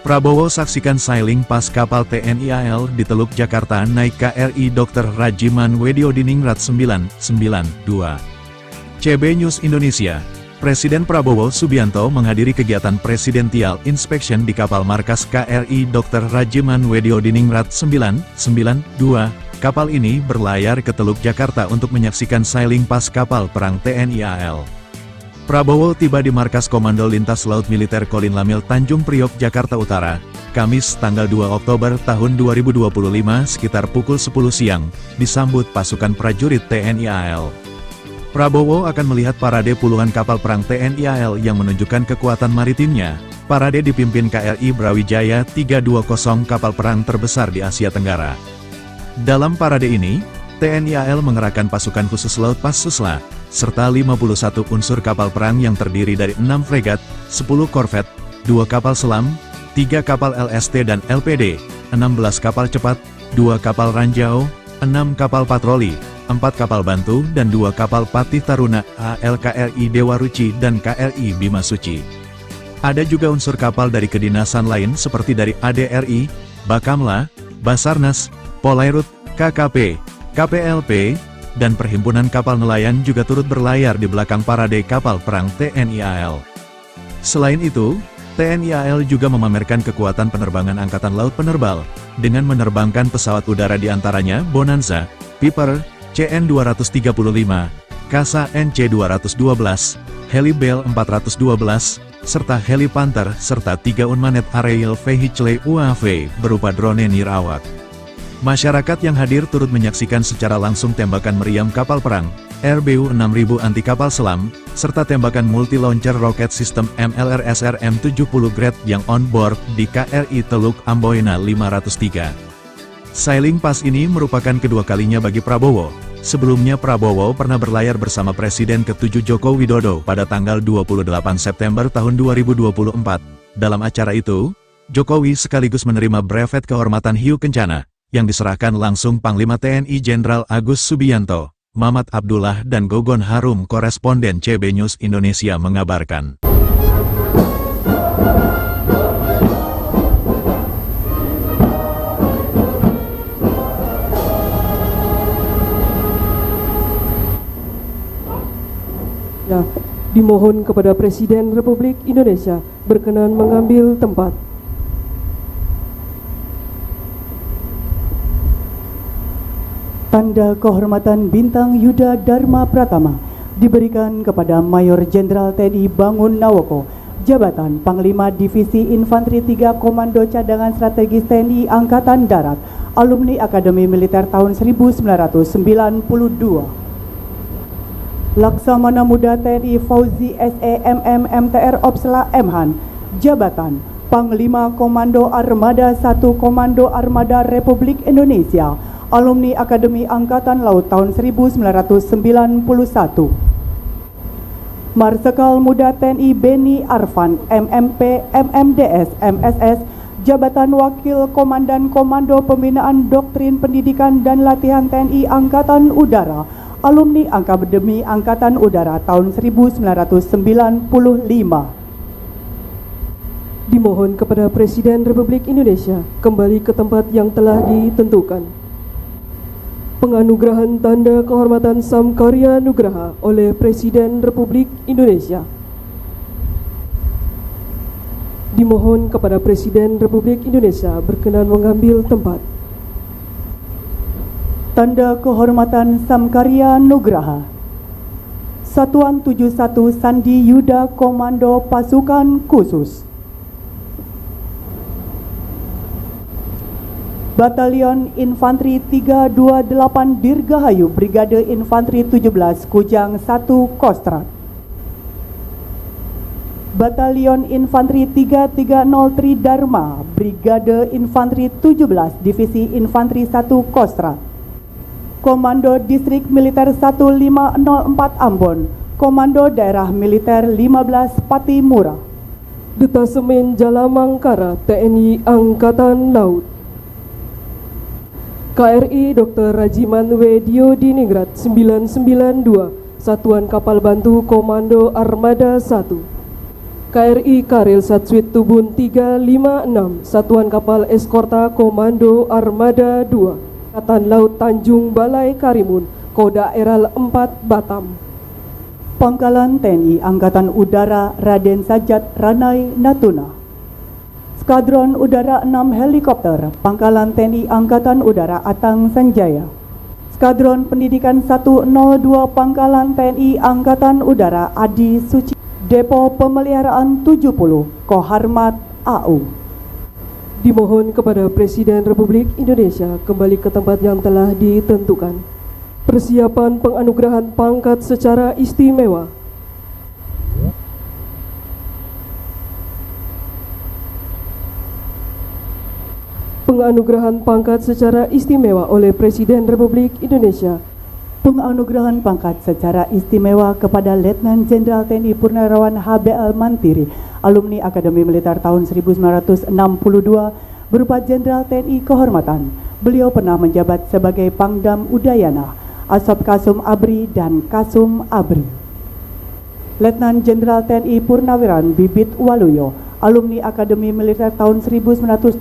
Prabowo saksikan sailing pas kapal TNI AL di Teluk Jakarta naik KRI Dr. Rajiman Wediodiningrat 992. CB News Indonesia. Presiden Prabowo Subianto menghadiri kegiatan Presidential Inspection di kapal markas KRI Dr. Rajiman Wediodiningrat 992. Kapal ini berlayar ke Teluk Jakarta untuk menyaksikan sailing pas kapal perang TNI AL. Prabowo tiba di markas Komando Lintas Laut Militer Kolin Lamil Tanjung Priok, Jakarta Utara, Kamis tanggal 2 Oktober tahun 2025 sekitar pukul 10 siang, disambut pasukan prajurit TNI AL. Prabowo akan melihat parade puluhan kapal perang TNI AL yang menunjukkan kekuatan maritimnya. Parade dipimpin KRI Brawijaya 320, kapal perang terbesar di Asia Tenggara. Dalam parade ini, TNI AL mengerahkan pasukan khusus laut Passusla, serta 51 unsur kapal perang yang terdiri dari 6 fregat, 10 korvet, 2 kapal selam, 3 kapal LST dan LPD, 16 kapal cepat, 2 kapal ranjau, 6 kapal patroli, 4 kapal bantu dan 2 kapal Patih Taruna AL KRI Dewa Ruci dan KRI Bima Suci. Ada juga unsur kapal dari kedinasan lain seperti dari ADRI, Bakamla, Basarnas, Polairut, KKP, KPLP, dan Perhimpunan Kapal Nelayan juga turut berlayar di belakang parade kapal perang TNI AL. Selain itu, TNI AL juga memamerkan kekuatan penerbangan Angkatan Laut Penerbal, dengan menerbangkan pesawat udara diantaranya Bonanza, Piper, CN-235, Kasa NC-212, Heli Bell 412, serta Heli Panther, serta 3 unmanned aerial vehicle UAV berupa drone nirawak. Masyarakat yang hadir turut menyaksikan secara langsung tembakan meriam kapal perang, RBU 6000 anti kapal selam, serta tembakan multi-launcher rocket system MLRS RM-70 grade yang on-board di KRI Teluk Amboina 503. Sailing pas ini merupakan kedua kalinya bagi Prabowo. Sebelumnya Prabowo pernah berlayar bersama Presiden ke-7 Joko Widodo pada tanggal 28 September tahun 2024. Dalam acara itu, Jokowi sekaligus menerima brevet kehormatan Hiu Kencana, yang diserahkan langsung Panglima TNI Jenderal Agus Subianto. Mamat Abdullah dan Gogon Harum, koresponden CB News Indonesia mengabarkan. Ya, dimohon kepada Presiden Republik Indonesia berkenan mengambil tempat. Tanda kehormatan Bintang Yuda Dharma Pratama diberikan kepada Mayor Jenderal TNI Bangun Nawoko, jabatan Panglima Divisi Infanteri 3 Komando Cadangan Strategis TNI Angkatan Darat, alumni Akademi Militer tahun 1992. Laksamana Muda TNI Fauzi SEMM MTR Opsla Mhan, jabatan Panglima Komando Armada 1 Komando Armada Republik Indonesia, alumni Akademi Angkatan Laut tahun 1991. Marsikal Muda TNI Beni Arfan MMP MMDS MSS, jabatan Wakil Komandan Komando Pembinaan Doktrin Pendidikan dan Latihan TNI Angkatan Udara, alumni Akademi Angkatan Udara tahun 1995. Dimohon kepada Presiden Republik Indonesia kembali ke tempat yang telah ditentukan. Penganugerahan Tanda Kehormatan Samkarya Nugraha oleh Presiden Republik Indonesia. Dimohon kepada Presiden Republik Indonesia berkenan mengambil tempat. Tanda Kehormatan Samkarya Nugraha. Satuan 71 Sandi Yuda Komando Pasukan Khusus. Batalion Infanteri 328 Dirgahayu Brigade Infanteri 17 Kujang 1 Kostrat. Batalion Infanteri 3303 Dharma Brigade Infanteri 17 Divisi Infanteri 1 Kostrat. Komando Distrik Militer 1504 Ambon, Komando Daerah Militer 15 Patimura. Detasemen Jalamangkara TNI Angkatan Laut. KRI Dr. Rajiman Wediodiningrat 992, Satuan Kapal Bantu Komando Armada 1. KRI Karel Satsuit Tubun 356, Satuan Kapal Eskorta Komando Armada 2, Angkatan Laut Tanjung Balai Karimun, Koda Eral 4 Batam. Pangkalan TNI Angkatan Udara Raden Sajat Ranai Natuna. Skadron Udara 6 Helikopter Pangkalan TNI Angkatan Udara Atang Sanjaya. Skadron Pendidikan 102 Pangkalan TNI Angkatan Udara Adi Suci. Depo Pemeliharaan 70 Koharmat AU. Dimohon kepada Presiden Republik Indonesia kembali ke tempat yang telah ditentukan. Persiapan penganugerahan pangkat secara istimewa. Penganugerahan pangkat secara istimewa oleh Presiden Republik Indonesia. Penganugerahan pangkat secara istimewa kepada Letnan Jenderal TNI Purnawirawan HBL Mantiri, alumni Akademi Militer tahun 1962, berupa Jenderal TNI Kehormatan. Beliau pernah menjabat sebagai Pangdam Udayana, Asop Kasum Abri dan Kasum Abri. Letnan Jenderal TNI Purnawirawan Bibit Waluyo, alumni Akademi Militer tahun 1972,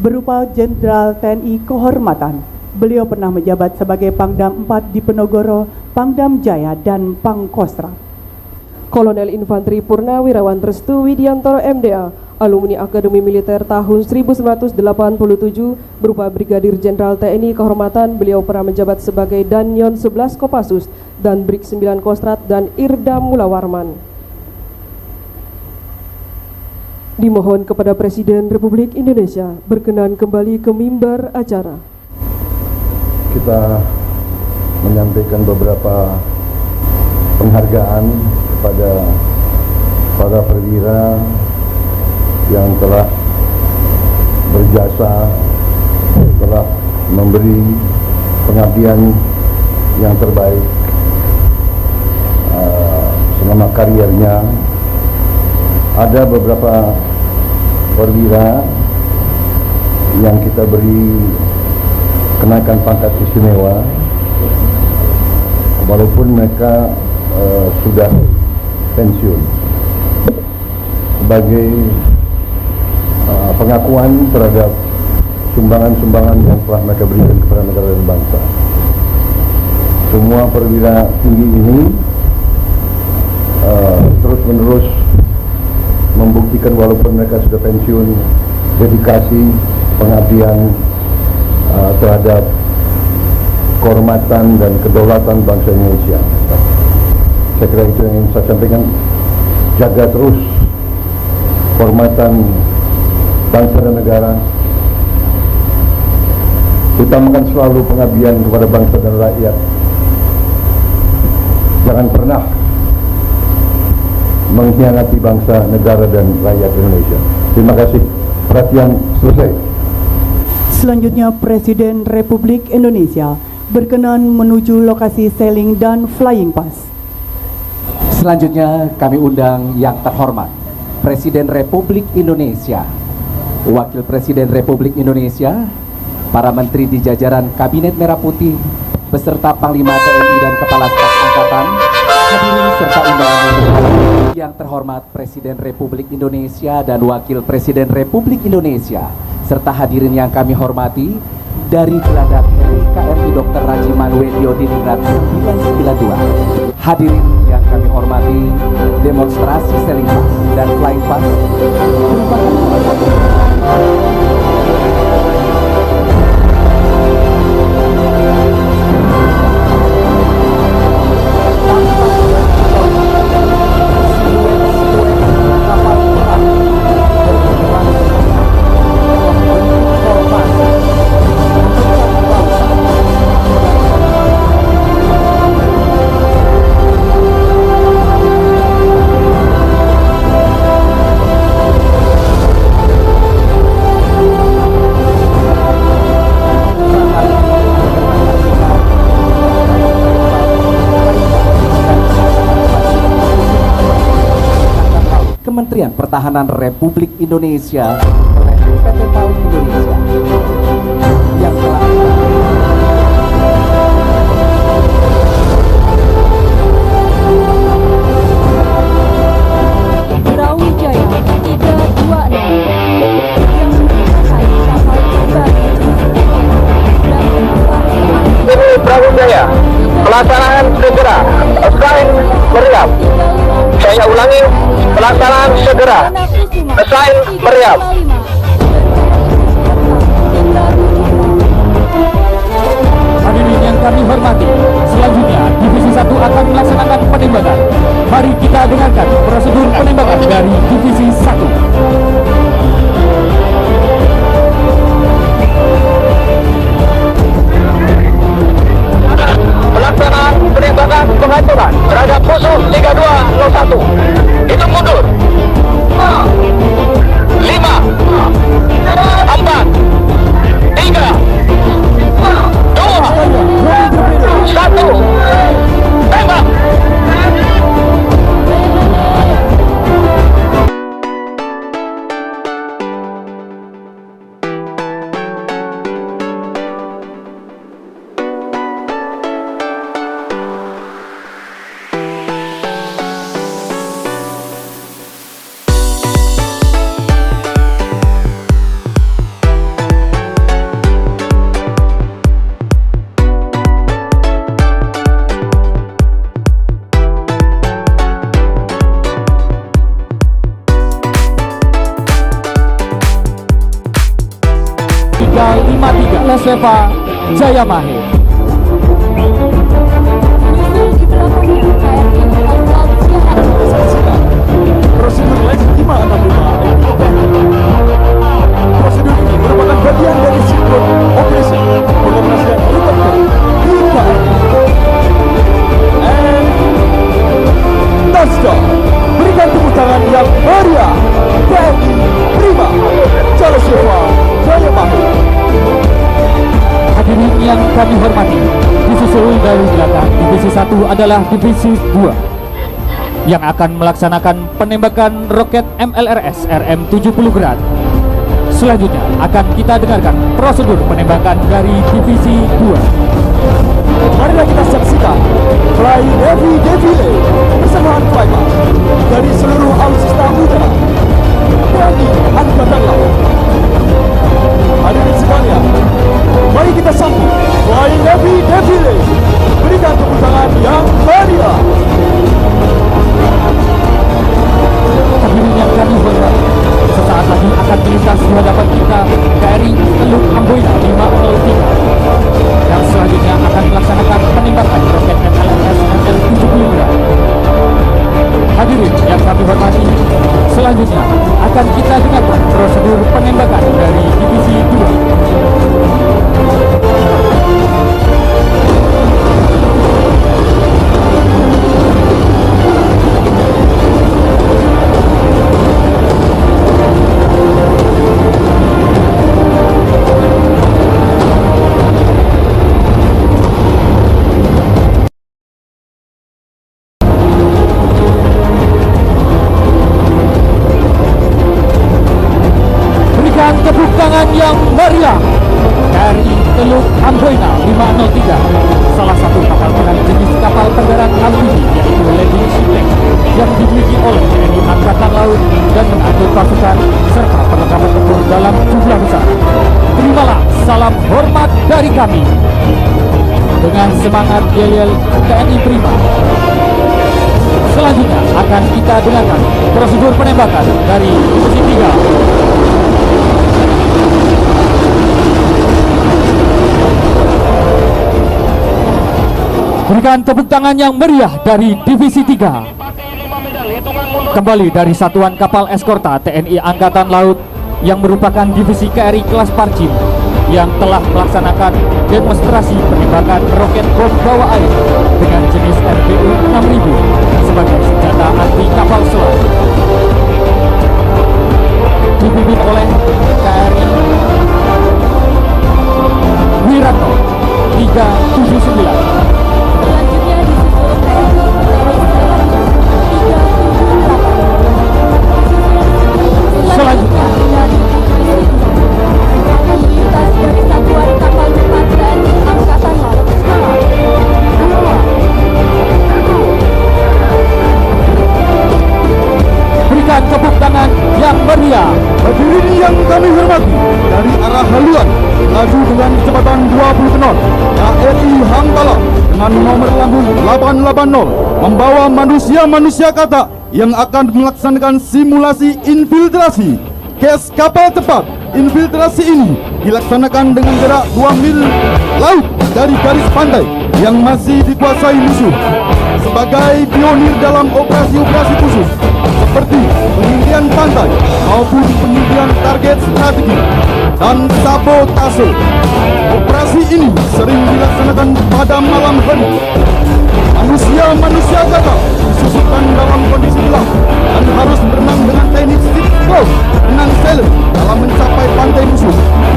berupa Jenderal TNI Kehormatan. Beliau pernah menjabat sebagai Pangdam 4 di Penogoro, Pangdam Jaya, dan Pangkostrat. Kolonel Infanteri Purnawirawan Restu Widiantoro MDA, alumni Akademi Militer tahun 1987, berupa Brigadir Jenderal TNI Kehormatan. Beliau pernah menjabat sebagai Danyon 11 Kopassus dan Brig 9 Kostrat dan Irdam Mulawarman. Dimohon kepada Presiden Republik Indonesia berkenan kembali ke mimbar acara. Kita menyampaikan beberapa penghargaan kepada para perwira yang telah berjasa, telah memberi pengabdian yang terbaik selama kariernya. Ada beberapa perwira yang kita beri kenaikan pangkat istimewa walaupun mereka sudah pensiun, sebagai pengakuan terhadap sumbangan-sumbangan yang telah mereka berikan kepada negara dan bangsa. Semua perwira tinggi ini terus-menerus membuktikan walaupun mereka sudah pensiun, dedikasi pengabdian terhadap kehormatan dan kedaulatan bangsa Indonesia. Saya kira itu yang ingin saya sampaikan. Jaga terus kehormatan bangsa dan negara. Utamakan selalu pengabdian kepada bangsa dan rakyat. Jangan pernah mengkhianati bangsa, negara, dan rakyat Indonesia. Terima kasih. Perhatian selesai. Selanjutnya Presiden Republik Indonesia berkenan menuju lokasi sailing dan flying pass. Selanjutnya kami undang yang terhormat Presiden Republik Indonesia, Wakil Presiden Republik Indonesia, para menteri di jajaran Kabinet Merah Putih, beserta Panglima TNI dan Kepala Staf Angkatan, hadirin serta undangan yang terhormat Presiden Republik Indonesia dan Wakil Presiden Republik Indonesia, serta hadirin yang kami hormati dari Geladak KRI Dr. Rajiman Wedyo Diningrat 992. Hadirin yang kami hormati, demonstrasi sailing pass dan flying pass merupakan salah satu Kementerian Pertahanan Republik Indonesia oleh PT PAUD Indonesia yang telah Brawijaya. Pelaksanaan segera. Assign meriam. Saya ulangi, pelaksanaan segera. Assign meriam. Hadirin yang kami hormati, selanjutnya Divisi 1 akan melaksanakan penembakan. Mari kita dengarkan prosedur penembakan dari Divisi 1. Pelaksanaan penembakan penghancuran terhadap musuh 3201. Hitung mundur. 5, 4, 3, 2, 1. Tembak. Leseva Jaya Mahe. Prosedur les 565. Prosedur ini merupakan bagian dari sinkron operasi pengoperasian helikopter kita. And touchdown. Berikan tepuk tangan yang meriah TNI Prima Leseva Jaya Mahe. Hadirin yang kami hormati, disusul dari belakang Divisi 1 adalah Divisi 2 yang akan melaksanakan penembakan roket MLRS RM-70 Grad. Selanjutnya akan kita dengarkan prosedur penembakan dari Divisi 2. Marilah kita saksikan Flying Heavy Defile bersamaan flypass dari seluruh alutsista udara TNI Angkatan Laut. Hadirin sekalian, mari kita sambut Flying Heavy Defile. Berikan tepuk tangan yang meriah. Hadirin yang kami hormati, sesaat lagi akan melintas di hadapan kita KRI Teluk Amboina 503 yang selanjutnya akan melaksanakan penembakan roket MLRS RM-70 Grad. Hadirin yang kami hormati, selanjutnya akan kita dengarkan prosedur penembakan dari Divisi 2. Berikan tepuk tangan yang meriah dari Teluk Amboina 503, salah satu kapal perang jenis kapal penggerak amfibi yaitu landing ship tank yang dimiliki oleh TNI Angkatan Laut dan mengangkut pasukan serta perlengkapan tempur dalam jumlah besar. Terimalah salam hormat dari kami. Dengan semangat yel-yel TNI Prima. Selanjutnya akan kita dengarkan prosedur penembakan dari Divisi 3. Berikan tepuk tangan yang meriah dari Divisi 3. Kembali dari Satuan Kapal Eskorta TNI Angkatan Laut yang merupakan divisi KRI kelas Parcim yang telah melaksanakan demonstrasi penembakan roket bom bawah air dengan jenis RBU 6000 sebagai senjata anti kapal selam. Dipimpin oleh KRI Wiratno 379. Selanjutnya dari Satuan Kapal Cepat TNI Angkatan Laut. yang kami hormati, dari arah haluan laju dengan kecepatan 20 knot KRI Hamtala dengan nomor lambung 880 membawa manusia-manusia katak yang akan melaksanakan simulasi infiltrasi gas kapal cepat. Infiltrasi ini dilaksanakan dengan jarak 2 mil laut dari garis pantai yang masih dikuasai musuh. Sebagai pionir dalam operasi-operasi khusus seperti pengintian pantai maupun pengintian target strategi dan sabotase, operasi ini sering dilaksanakan pada malam hari. Manusia-manusia katak disusupkan dalam kondisi gelap dan harus berenang dengan teknik stick close, renang silent dalam mencapai pantai musuh.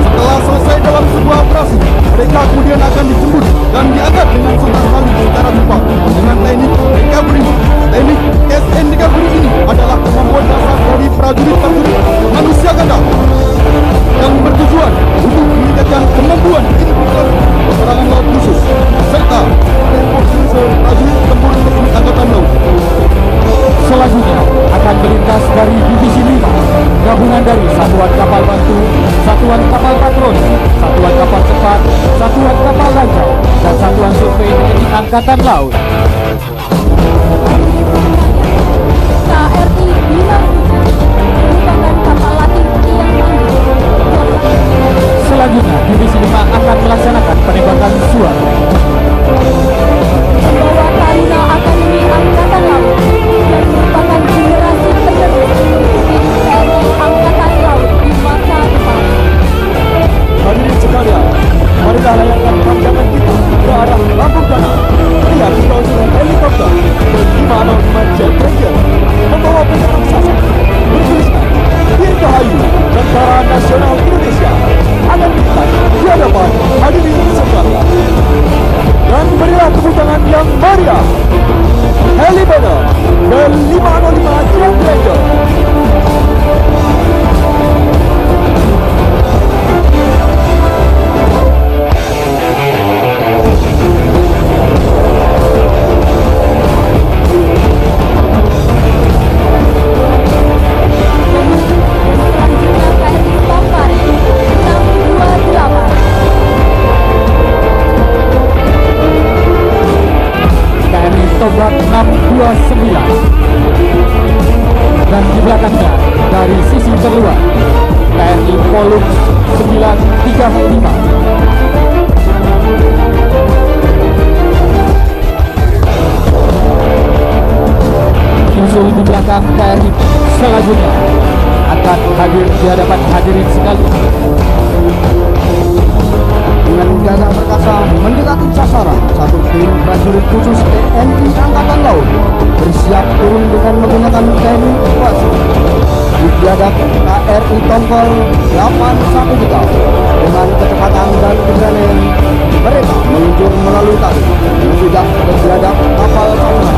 Setelah selesai dalam sebuah operasi, mereka kemudian akan dijemput dan diangkat dengan sontak tali secara cepat dengan teknik recovery. Teknik cast and recovery ini adalah kemampuan dasar dari prajurit-prajurit manusia katak yang bertujuan untuk meningkatkan kemampuan infiltrasi peperangan laut khusus serta rekrutmen prajurit tempur teknik angkatan laut. Selanjutnya akan melintas dari Divisi 5, gabungan dari Satuan Kapal Bantu, Satuan Kapal Patroli, Satuan Kapal Cepat, Satuan Kapal Lancar, dan Satuan Survei TNI Angkatan Laut. KRI Bima merupakan kapal latih yang tinggi. Selanjutnya Divisi 5 akan melaksanakan penembakan suara. Membawa Taruna Akademi Angkatan Laut yang merupakan generasi penerus pemimpin TNI Angkatan Laut di masa depan. Hadirin sekalian, marilah layangkan pandangan kita ke arah lambung kanan. Lihat seluruh helikopter ber-505 Jet Ranger membawa penyerang sasar bertuliskan Dirgahayu Tentara Nasional Indonesia akan melintas di hadapan hadirin sekalian. Dan berilah tepuk tangan yang meriah Helibanner ber-505 Jet Ranger. Tobat 629 dan di belakangnya dari sisi terluar TNI Polux 935. Usul di belakang TNI selanjutnya akan hadir di hadapan hadirin sekalian. Dengan gagah perkasa mendekati sasaran, satu tim prajurit khusus TNI Angkatan Laut bersiap turun dengan menggunakan teknik operasi. Dibiadab KRI Tongkol 813 dengan kecepatan dan keberanian mereka meluncur melalui tali menjegat berbiadab kapal saudara.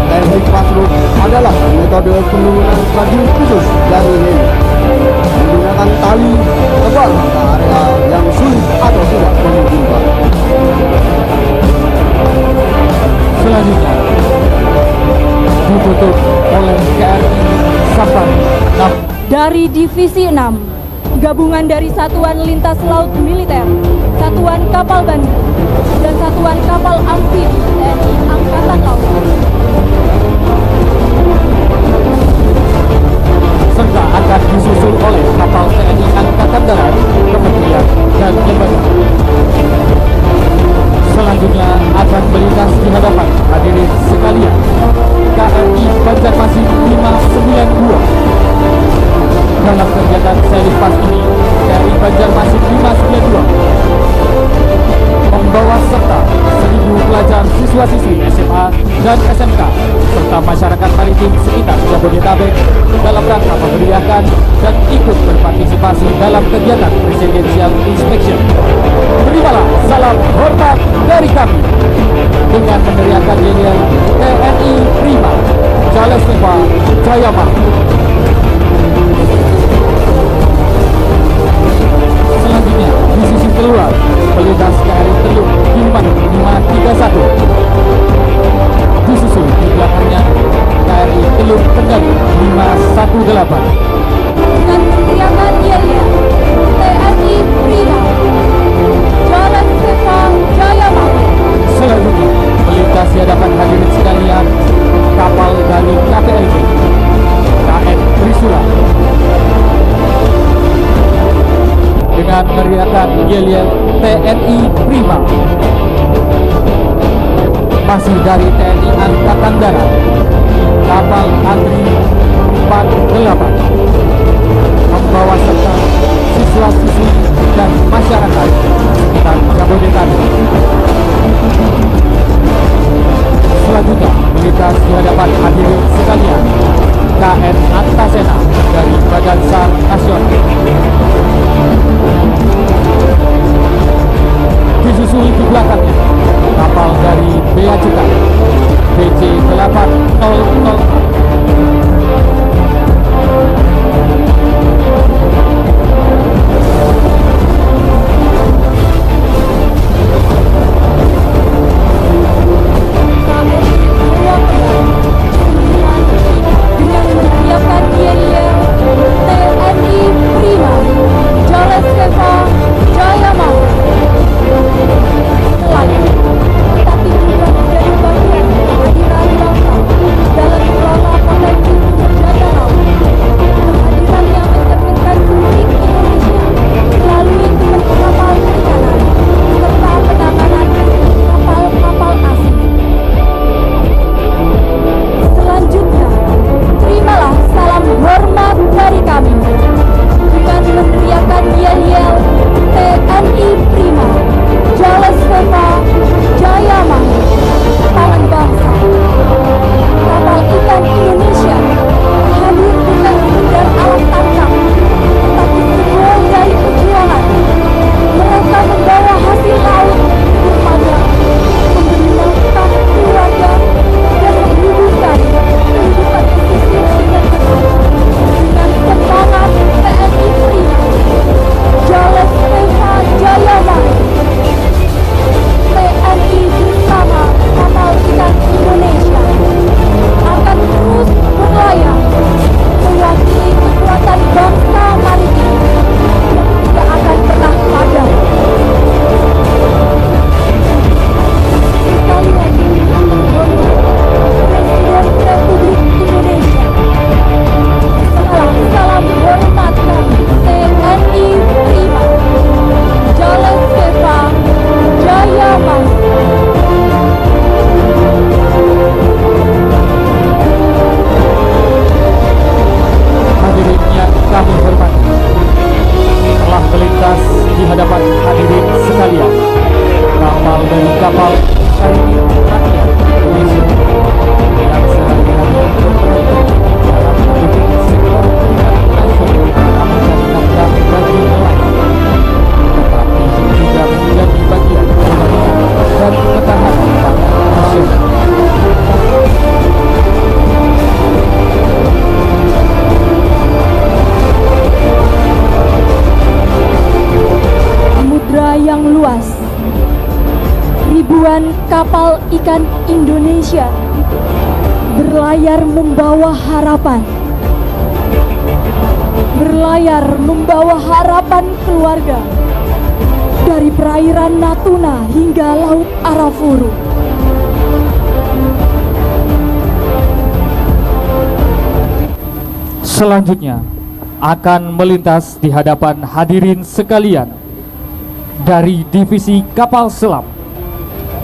Teknik pasrut adalah metode penurunan prajurit khusus dari heli menggunakan tali tebal ke area yang sulit atau tidak memungkinkan. Selanjutnya ditutup oleh KRI Safari 6 Dari Divisi 6, gabungan dari Satuan Lintas Laut Militer, Satuan Kapal Bantu, dan Satuan Kapal Amfibi TNI Angkatan Laut. serta akan disusul oleh kapal TNI Angkatan Darat, Kementerian, dan lembaga. Selanjutnya akan melintas di hadapan hadirin sekalian KRI Banjarmasin 592. Dalam kegiatan seri pas ini, KRI Banjarmasin 592 membawa serta 1.000 pelajar siswa-siswi SMA dan SMK serta masyarakat maritim sekitar Jabodetabek dalam rangka memeriahkan dan ikut berpartisipasi dalam kegiatan Presidential Inspection. Terimalah salam hormat dari kami dengan meneriakan yel-yel TNI Prima Jales Neva Jayama. Selanjutnya di sisi keluar pelintas KRI Teluk Himman 531, disusul di belakangnya KRI Teluk Kendari 518. Dengan meneriakan dengan meriahkan yel-yel TNI Prima. Masih dari TNI Angkatan Darat, kapal antri 48 membawa serta siswa-siswi dan masyarakat sekitar Jabodetabek. Selanjutnya melintas di hadapan hadirin sekalian KN Antasena dari Badan SAR Nasional. Disusul di belakangnya kapal dari Bea Cukai BC 800. dengan menyiapkan yel-yel TNI Prima Jales Keva Jaya Mau. Selain tetapi juga menjadi bagian kehadiran bangsa dalam mengelola potensi sumber daya laut. Kehadiran yang mencerminkan politik Indonesia melalui Kementerian Kapal Perikanan serta penanganan kapal-kapal asing. Selanjutnya, terimalah salam hormat dari kami dengan meneriakan yel-yel TNI Prima Jales Keva Jaya Mau, tangan bangsa. Kapal ikan Indonesia hadir bukan sekedar alat tangkap, tetapi simbol dari perjuangan. Mereka membawa hasil laut berpajak, memberi nafkah keluarga, dan menghidupkan kehidupan pesisir dengan semangat TNI Prima Jales Keva Jaya Mau. TNI bersama kapal ikan Indonesia akan terus berlayar mewakili kekuatan bangsa maritim yang tidak akan pernah padam. Sekali lagi, Presiden Republik Indonesia, salam hormat kami TNI Prima Jales Keva Jaya Mau. Hadirin yang kami hormati, telah melintas di hadapan hadirin sekalian kapal dari kapal maritim rakyat Indonesia yang sehari-hari berperan dalam mendukung sektor perikanan nasional dalam mencari nafkah bagi nelayan, tetapi juga menjadi bagian keamanan dan ketahanan pangan nasional. Samudra yang luas, ribuan kapal ikan Indonesia berlayar membawa harapan. Berlayar membawa harapan keluarga dari perairan Natuna hingga Laut Arafuru. Selanjutnya akan melintas di hadapan hadirin sekalian dari Divisi Kapal Selam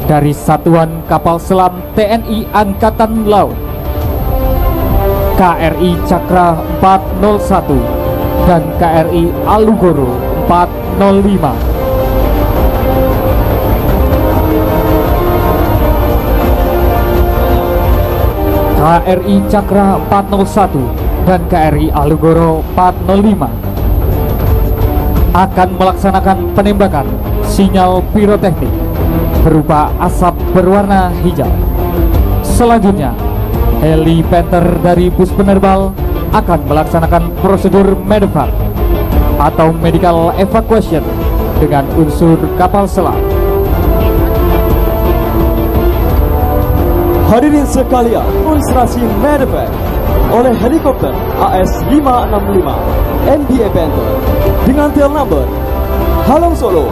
dari Satuan Kapal Selam TNI Angkatan Laut KRI Cakra 401 dan KRI Alugoro 405. KRI Cakra 401 dan KRI Alugoro 405 akan melaksanakan penembakan sinyal piroteknik berupa asap berwarna hijau. Selanjutnya, heli Panther dari bus penerbal akan melaksanakan prosedur medevac atau medical evacuation dengan unsur kapal selam. Hadirin sekalian, demonstrasi medevac oleh helikopter AS-565 MDA Panther dengan tail number Halong Solo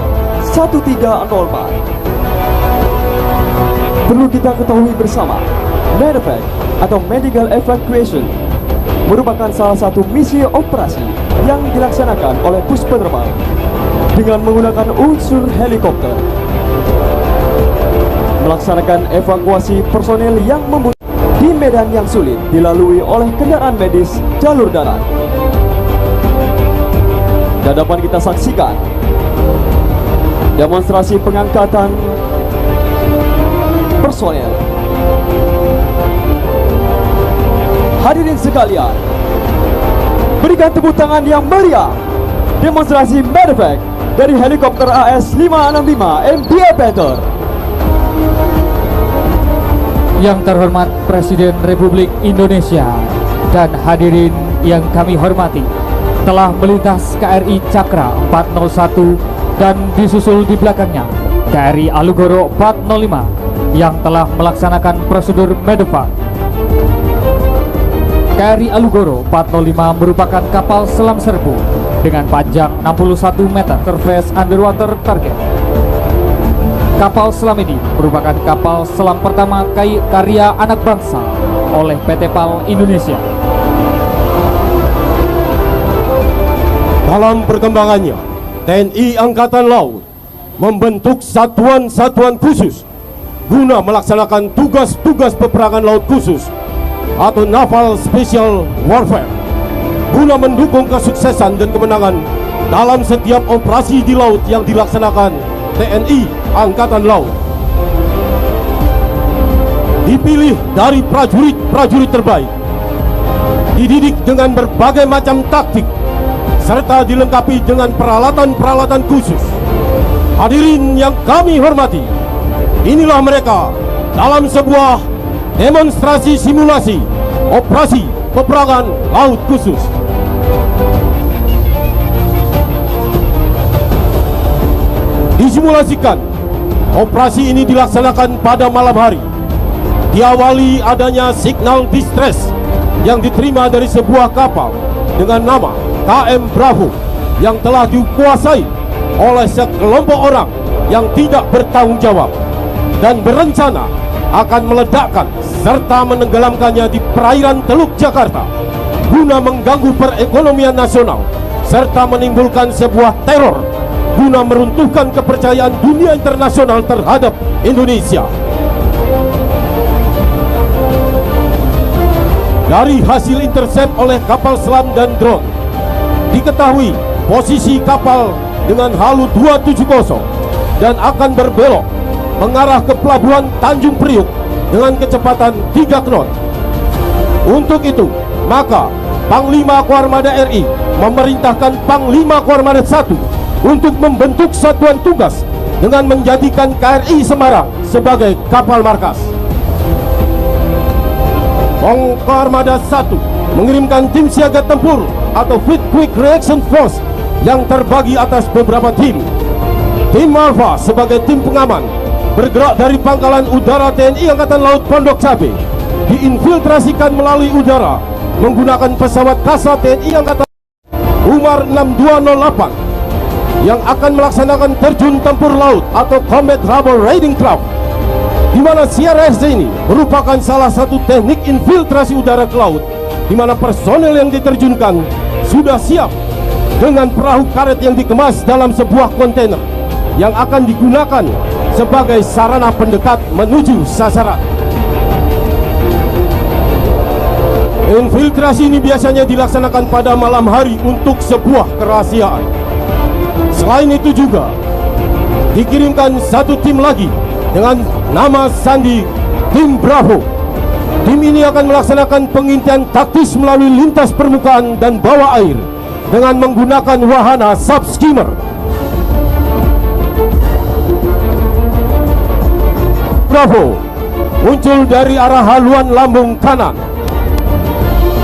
1304. Perlu kita ketahui bersama, medevac atau medical evacuation merupakan salah satu misi operasi yang dilaksanakan oleh bus penerbang dengan menggunakan unsur helikopter melaksanakan evakuasi personel yang membutuhkan di medan yang sulit dilalui oleh kendaraan medis jalur darat. Dan dapat kita saksikan demonstrasi pengangkatan personel. Hadirin sekalian, berikan tepuk tangan yang meriah demonstrasi medevac dari helikopter AS-565 MDA Panther. Yang terhormat Presiden Republik Indonesia dan hadirin yang kami hormati, telah melintas KRI Cakra 401 dan disusul di belakangnya KRI Alugoro 405 yang telah melaksanakan prosedur medevac. KRI Alugoro 405 merupakan kapal selam serbu dengan panjang 61 meter surface underwater target. Kapal selam ini merupakan kapal selam pertama karya anak bangsa oleh PT PAL Indonesia. Dalam perkembangannya, TNI Angkatan Laut membentuk satuan-satuan khusus guna melaksanakan tugas-tugas peperangan laut khusus atau Naval Special Warfare, guna mendukung kesuksesan dan kemenangan dalam setiap operasi di laut yang dilaksanakan TNI Angkatan Laut. Dipilih dari prajurit-prajurit terbaik, dididik dengan berbagai macam taktik, serta dilengkapi dengan peralatan-peralatan khusus. Hadirin yang kami hormati, inilah mereka dalam sebuah demonstrasi simulasi operasi peperangan laut khusus. Disimulasikan, operasi ini dilaksanakan pada malam hari. Diawali adanya signal distress yang diterima dari sebuah kapal dengan nama KM Bravo yang telah dikuasai oleh sekelompok orang yang tidak bertanggung jawab dan berencana akan meledakkan serta menenggelamkannya di perairan Teluk Jakarta guna mengganggu perekonomian nasional serta menimbulkan sebuah teror guna meruntuhkan kepercayaan dunia internasional terhadap Indonesia. Dari hasil intercept oleh kapal selam dan drone, diketahui posisi kapal dengan halu 270 dan akan berbelok mengarah ke pelabuhan Tanjung Priuk dengan kecepatan 3 knot. Untuk itu, maka Panglima Koarmada RI memerintahkan Panglima Koarmada 1 untuk membentuk satuan tugas dengan menjadikan KRI Semarang sebagai kapal markas. Koarmada 1 mengirimkan tim siaga tempur atau Fleet Quick Reaction Force yang terbagi atas beberapa tim. Tim Alpha sebagai tim pengaman bergerak dari Pangkalan Udara TNI Angkatan Laut Pondok Cabe, diinfiltrasikan melalui udara menggunakan pesawat Kasa TNI Angkatan Umar 6208 yang akan melaksanakan terjun tempur laut atau Combat Rubber Raiding Craft, di mana CRSD ini merupakan salah satu teknik infiltrasi udara ke laut, di mana personel yang diterjunkan sudah siap dengan perahu karet yang dikemas dalam sebuah kontainer yang akan digunakan sebagai sarana pendekat menuju sasaran. Infiltrasi ini biasanya dilaksanakan pada malam hari untuk sebuah kerahasiaan. Selain itu juga dikirimkan satu tim lagi dengan nama Sandi Tim Bravo. Tim ini akan melaksanakan pengintian taktis melalui lintas permukaan dan bawah air dengan menggunakan wahana subskimmer. Bravo muncul dari arah haluan lambung kanan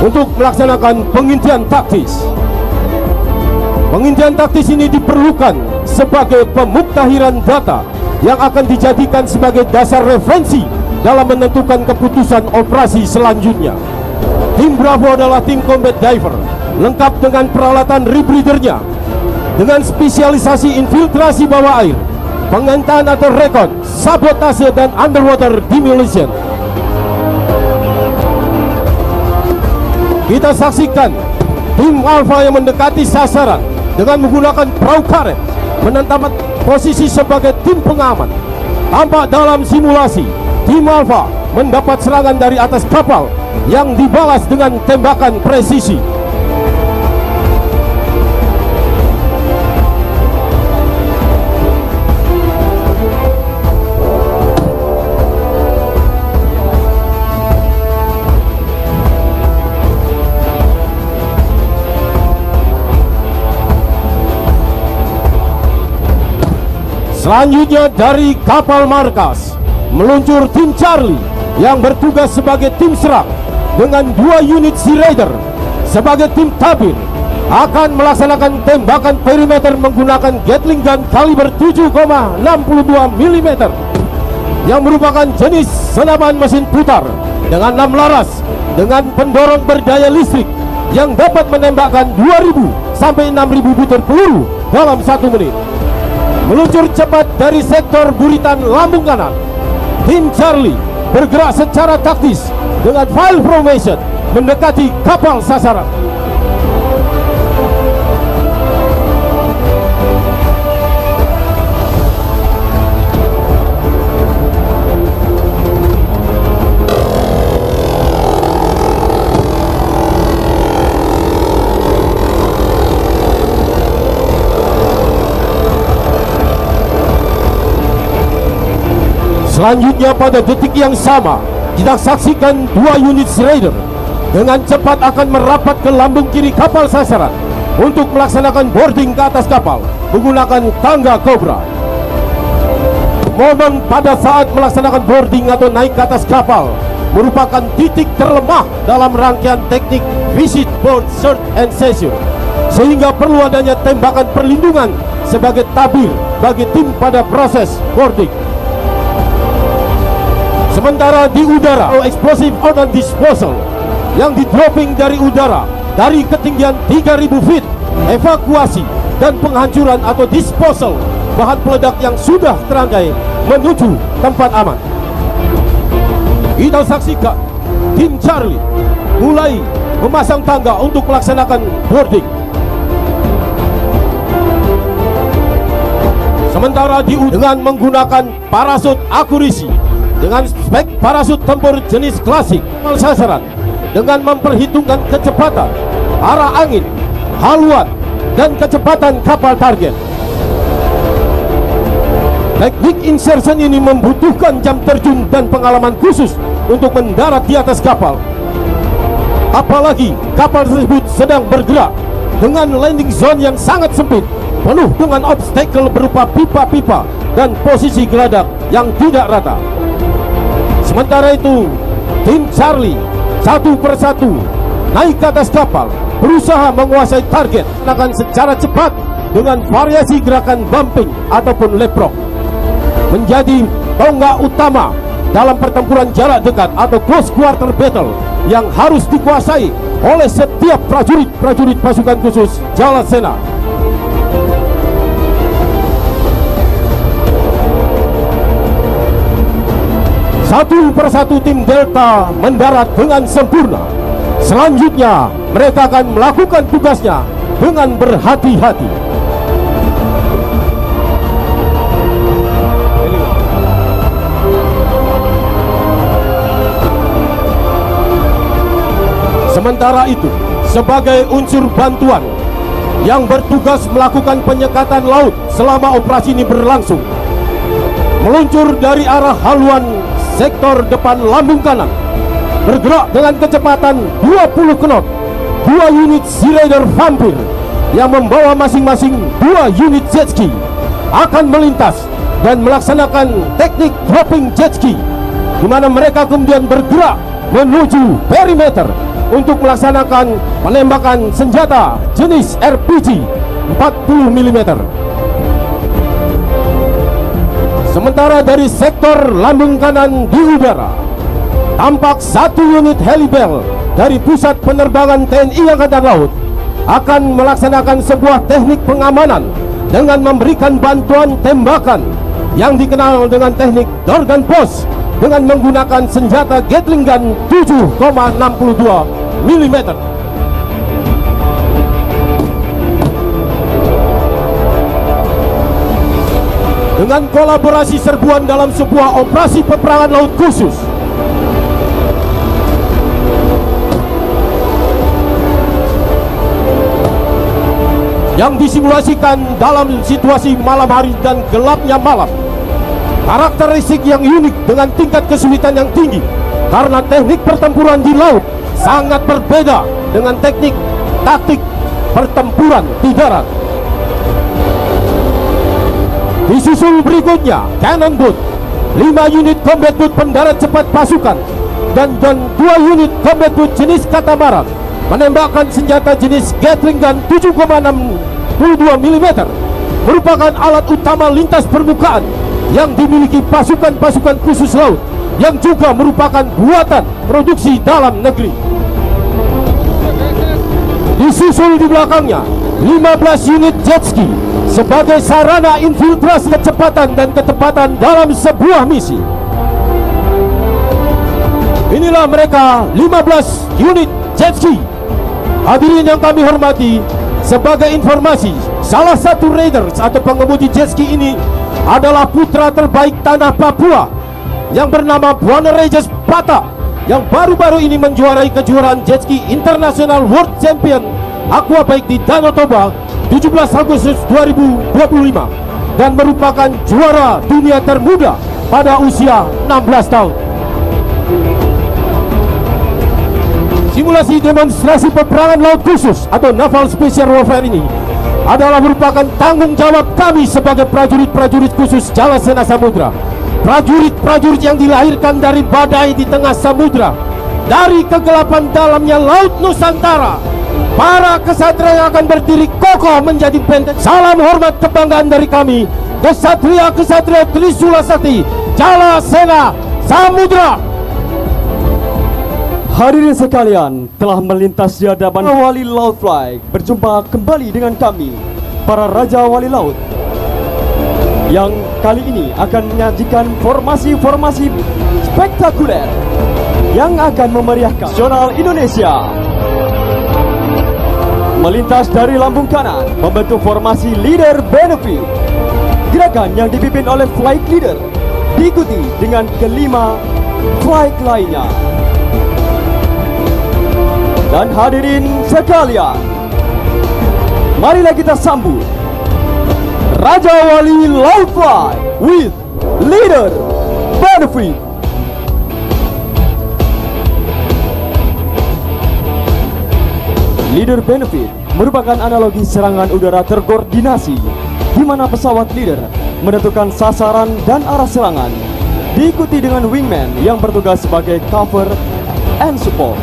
untuk melaksanakan pengintian taktis. Pengintian taktis ini diperlukan sebagai pemuktahiran data yang akan dijadikan sebagai dasar referensi dalam menentukan keputusan operasi selanjutnya. Tim Bravo adalah tim combat diver lengkap dengan peralatan rebreathernya dengan spesialisasi infiltrasi bawah air, pengentaan atau rekon, sabotase dan underwater demolition. Kita saksikan tim Alpha yang mendekati sasaran dengan menggunakan perahu karet menempatkan posisi sebagai tim pengaman. Tampak dalam simulasi, tim Alpha mendapat serangan dari atas kapal yang dibalas dengan tembakan presisi. Selanjutnya dari kapal markas meluncur tim Charlie yang bertugas sebagai tim serang dengan 2 unit Sea Raider sebagai tim tabir akan melaksanakan tembakan perimeter menggunakan Gatling gun kaliber 7,62 mm yang merupakan jenis senapan mesin putar dengan 6 laras dengan pendorong berdaya listrik yang dapat menembakkan 2.000 sampai 6.000 butir peluru dalam 1 menit. Meluncur cepat dari sektor buritan lambung kanan, tim Charlie bergerak secara taktis dengan file formation mendekati kapal sasaran. Selanjutnya pada detik yang sama, kita saksikan 2 unit Sea Raider dengan cepat akan merapat ke lambung kiri kapal sasaran untuk melaksanakan boarding ke atas kapal menggunakan tangga Cobra. Momen pada saat melaksanakan boarding atau naik ke atas kapal merupakan titik terlemah dalam rangkaian teknik Visit Board Search and Seizure, sehingga perlu adanya tembakan perlindungan sebagai tabir bagi tim pada proses boarding. Sementara di udara, explosive ordnance disposal yang di-dropping dari udara dari ketinggian 3.000 feet, evakuasi dan penghancuran atau disposal bahan peledak yang sudah terangkai menuju tempat aman. Kita saksikan tim Charlie mulai memasang tangga untuk melaksanakan boarding. Sementara dengan menggunakan parasut akurisi dengan spek parasut tempur jenis klasik sasaran dengan memperhitungkan kecepatan, arah angin, haluan, dan kecepatan kapal target. Teknik insertion ini membutuhkan jam terjun dan pengalaman khusus untuk mendarat di atas kapal. Apalagi kapal tersebut sedang bergerak dengan landing zone yang sangat sempit, penuh dengan obstacle berupa pipa-pipa dan posisi geladak yang tidak rata. Sementara itu, tim Charlie satu persatu naik ke atas kapal, berusaha menguasai target akan secara cepat dengan variasi gerakan bumping ataupun leapfrog, menjadi tonggak utama dalam pertempuran jarak dekat atau close quarter battle yang harus dikuasai oleh setiap prajurit pasukan khusus Jalasena. Satu persatu tim Delta mendarat dengan sempurna. Selanjutnya, mereka akan melakukan tugasnya dengan berhati-hati. Sementara itu, sebagai unsur bantuan yang bertugas melakukan penyekatan laut selama operasi ini berlangsung, meluncur dari arah haluan sektor depan lambung kanan, bergerak dengan kecepatan 20 knot, 2 unit Sea Raider Vampir yang membawa masing-masing 2 unit jet ski akan melintas dan melaksanakan teknik dropping jet ski, di mana mereka kemudian bergerak menuju perimeter untuk melaksanakan penembakan senjata jenis RPG 40 mm. Sementara dari sektor lambung kanan di udara, tampak 1 unit Helibel dari Pusat Penerbangan TNI Angkatan Laut akan melaksanakan sebuah teknik pengamanan dengan memberikan bantuan tembakan yang dikenal dengan teknik Dorgan Post dengan menggunakan senjata Gatling gun 7,62 mm. dengan kolaborasi serbuan dalam sebuah operasi peperangan laut khusus. Yang disimulasikan dalam situasi malam hari dan gelapnya malam. Karakteristik yang unik dengan tingkat kesulitan yang tinggi, karena teknik pertempuran di laut sangat berbeda dengan teknik taktik pertempuran di darat. Disusul berikutnya cannon boat, 5 unit combat boat pendarat cepat pasukan, dan 2 unit combat boat jenis katamaran menembakkan senjata jenis Gatling gun 7,62 mm, merupakan alat utama lintas permukaan yang dimiliki pasukan-pasukan khusus laut yang juga merupakan buatan produksi dalam negeri. Disusul di belakangnya 15 unit jet ski sebagai sarana infiltrasi kecepatan dan ketepatan dalam sebuah misi. Inilah mereka 15 unit jet ski. Hadirin yang kami hormati, sebagai informasi, salah satu raiders atau pengemudi jet ski ini adalah putra terbaik tanah Papua yang bernama Buana Regis Pata, yang baru-baru ini menjuarai kejuaraan jet ski internasional World Champion Aquabike di Danau Toba 17 Agustus 2025 dan merupakan juara dunia termuda pada usia 16 tahun. Simulasi demonstrasi peperangan laut khusus atau Naval Special Warfare ini adalah merupakan tanggung jawab kami sebagai prajurit-prajurit khusus Jalasena Samudra. Prajurit-prajurit yang dilahirkan dari badai di tengah samudra, dari kegelapan dalamnya laut Nusantara. Para kesatria yang akan berdiri kokoh menjadi benteng. Salam hormat kebanggaan dari kami, kesatria-kesatria Trisula Sakti Jalasena Samudra. Hadirin sekalian, telah melintas di hadapan Wali Laut Fly. Berjumpa kembali dengan kami, para Raja Wali Laut, yang kali ini akan menyajikan formasi-formasi spektakuler yang akan memeriahkan nasional Indonesia. Melintas dari lambung kanan, membentuk formasi leader benefit. Gerakan yang dipimpin oleh flight leader diikuti dengan kelima flight lainnya. Dan hadirin sekalian, marilah kita sambut Raja Wali Laut Fly with leader benefit. Leader benefit merupakan analogi serangan udara terkoordinasi, di mana pesawat leader menentukan sasaran dan arah serangan, diikuti dengan wingman yang bertugas sebagai cover and support.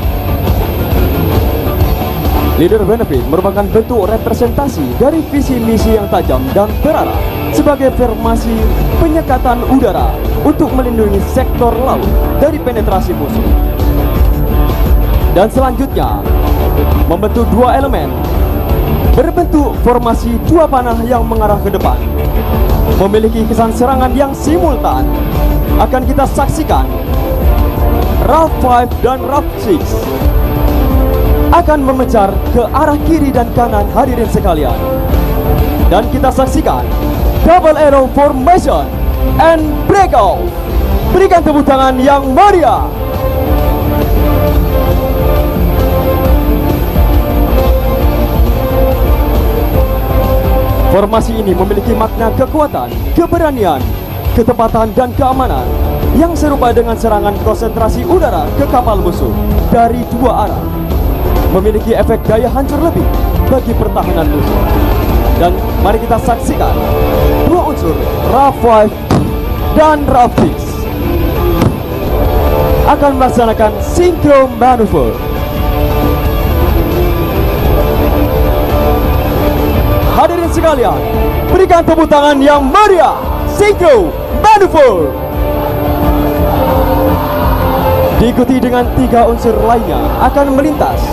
Leader benefit merupakan bentuk representasi dari visi misi yang tajam dan terarah sebagai formasi penyekatan udara untuk melindungi sektor laut dari penetrasi musuh. Dan selanjutnya, membentuk dua elemen berbentuk formasi dua panah yang mengarah ke depan, memiliki kesan serangan yang simultan. Akan kita saksikan RAF 5 dan RAF 6 akan memecar ke arah kiri dan kanan hadirin sekalian. Dan kita saksikan double arrow formation and breakout. Berikan tepuk tangan yang meriah. Formasi ini memiliki makna kekuatan, keberanian, ketepatan dan keamanan yang serupa dengan serangan konsentrasi udara ke kapal musuh dari dua arah. Memiliki efek daya hancur lebih bagi pertahanan musuh. Dan mari kita saksikan dua unsur RAF 5 dan RAF 6 akan melaksanakan synchro maneuver. Hadirin sekalian, berikan tepuk tangan yang meriah. Synchro maneuver diikuti dengan 3 unsur lainnya akan melintas,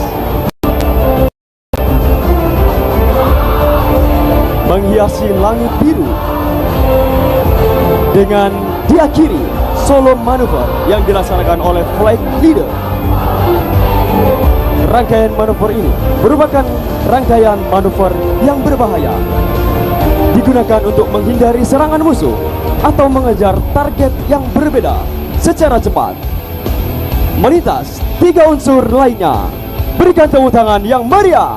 menghiasi langit biru, dengan diakhiri solo manuver yang dilaksanakan oleh flight leader. Rangkaian manuver ini merupakan rangkaian manuver yang berbahaya digunakan untuk menghindari serangan musuh atau mengejar target yang berbeda secara cepat. Melintas 3 unsur lainnya, berikan tepuk tangan yang meriah.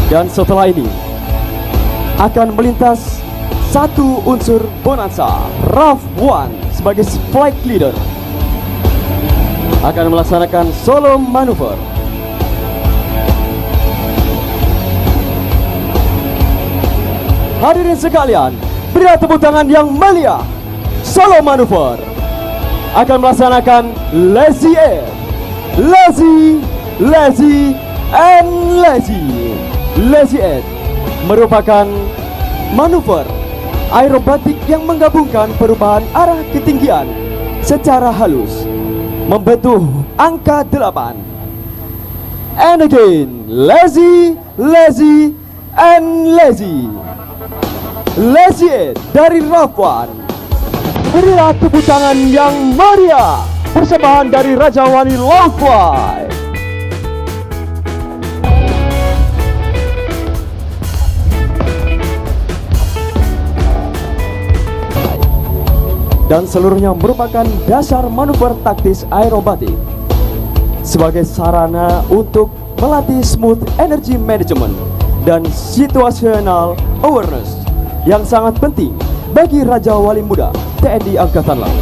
Dan setelah ini akan melintas 1 unsur bonanza, RAF 1 sebagai flight leader akan melaksanakan solo manuver. Hadirin sekalian, beri tepuk tangan yang meriah. Solo manuver akan melaksanakan lazy air, lazy and lazy. Lazy air merupakan manuver aerobatik yang menggabungkan perubahan arah ketinggian secara halus membentuk angka 8. And again, lazy and lazy. Lazy air dari RAF 1. Berilah tepuk tangan yang meriah. Persembahan dari Raja Wali Laut Fly. Dan seluruhnya merupakan dasar manuver taktis aerobatik sebagai sarana untuk melatih smooth energy management dan situational awareness yang sangat penting bagi Raja Wali Muda TNI Angkatan Laut.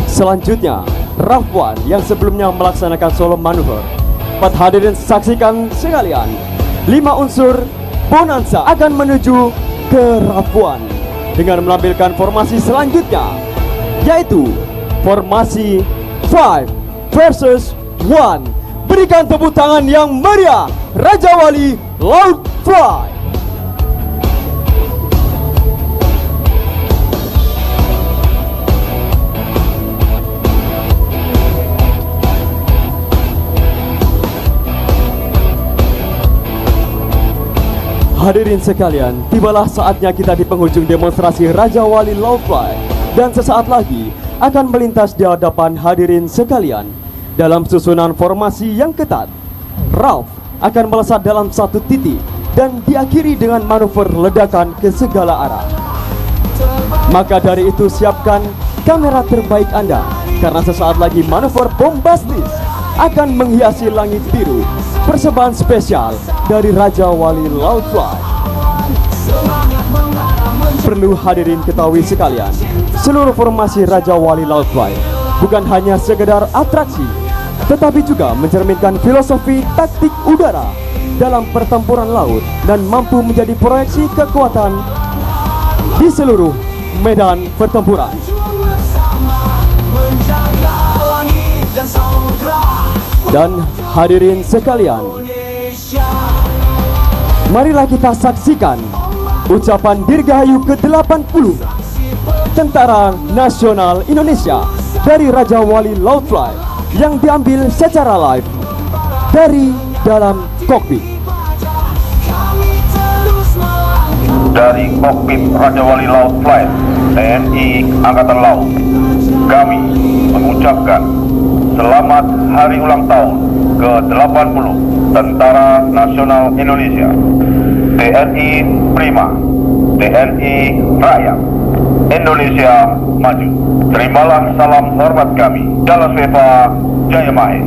Selanjutnya, RAF 1 yang sebelumnya melaksanakan solo manuver. Dapat hadirin saksikan sekalian, 5 unsur bonanza akan menuju ke RAF 1 dengan menampilkan formasi selanjutnya, yaitu formasi 5 versus 1. Berikan tepuk tangan yang meriah Raja Wali Laut Fly. Hadirin sekalian, tibalah saatnya kita di penghujung demonstrasi Raja Wali Laut Fly. Dan sesaat lagi akan melintas di hadapan hadirin sekalian dalam susunan formasi yang ketat. RAF akan melesat dalam satu titik dan diakhiri dengan manuver ledakan ke segala arah. Maka dari itu siapkan kamera terbaik Anda, karena sesaat lagi manuver bombastis akan menghiasi langit biru. Persembahan spesial dari Raja Wali Laut Fly. Perlu hadirin ketahui sekalian, seluruh formasi Raja Wali Laut Fly bukan hanya sekedar atraksi, tetapi juga mencerminkan filosofi taktik udara dalam pertempuran laut dan mampu menjadi proyeksi kekuatan di seluruh medan pertempuran. Dan hadirin sekalian, marilah kita saksikan ucapan Dirgahayu ke-80 Tentara Nasional Indonesia dari Raja Wali Laut Fly yang diambil secara live dari dalam kokpit. Dari kokpit Raja Wali Laut Fly TNI Angkatan Laut, kami mengucapkan selamat hari ulang tahun ke-80 Tentara Nasional Indonesia. TNI Prima, TNI Rakyat, Indonesia Maju. Terimalah salam hormat kami. Jalasweva Jayamahe.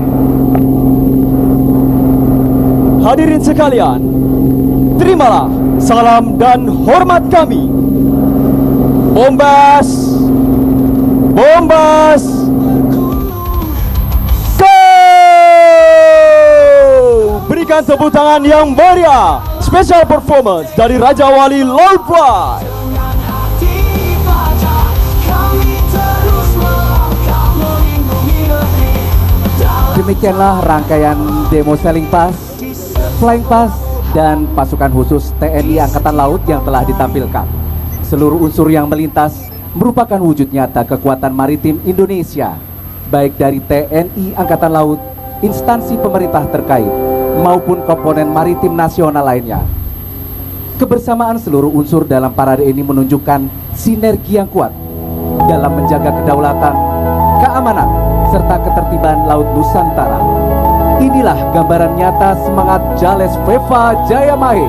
Hadirin sekalian, terimalah salam dan hormat kami. Bombas, bombas, go! Berikan tepuk tangan yang meriah. Special performance dari Raja Wali Laut Fly. Demikianlah rangkaian demo Sailing Pass, Flying Pass, dan pasukan khusus TNI Angkatan Laut yang telah ditampilkan. Seluruh unsur yang melintas merupakan wujud nyata kekuatan maritim Indonesia, baik dari TNI Angkatan Laut, instansi pemerintah terkait, maupun komponen maritim nasional lainnya. Kebersamaan seluruh unsur dalam parade ini menunjukkan sinergi yang kuat dalam menjaga kedaulatan, keamanan, serta ketertiban Laut Nusantara. Inilah gambaran nyata semangat Jales Veva Jayamahe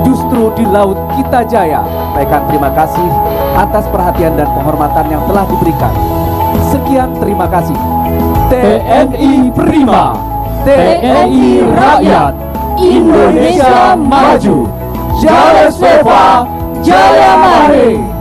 justru di Laut kita jaya. Sampaikan terima kasih atas perhatian dan penghormatan yang telah diberikan. Sekian, terima kasih. TNI Prima, TNI Rakyat, Indonesia Maju, Jales Veva Jayamahe.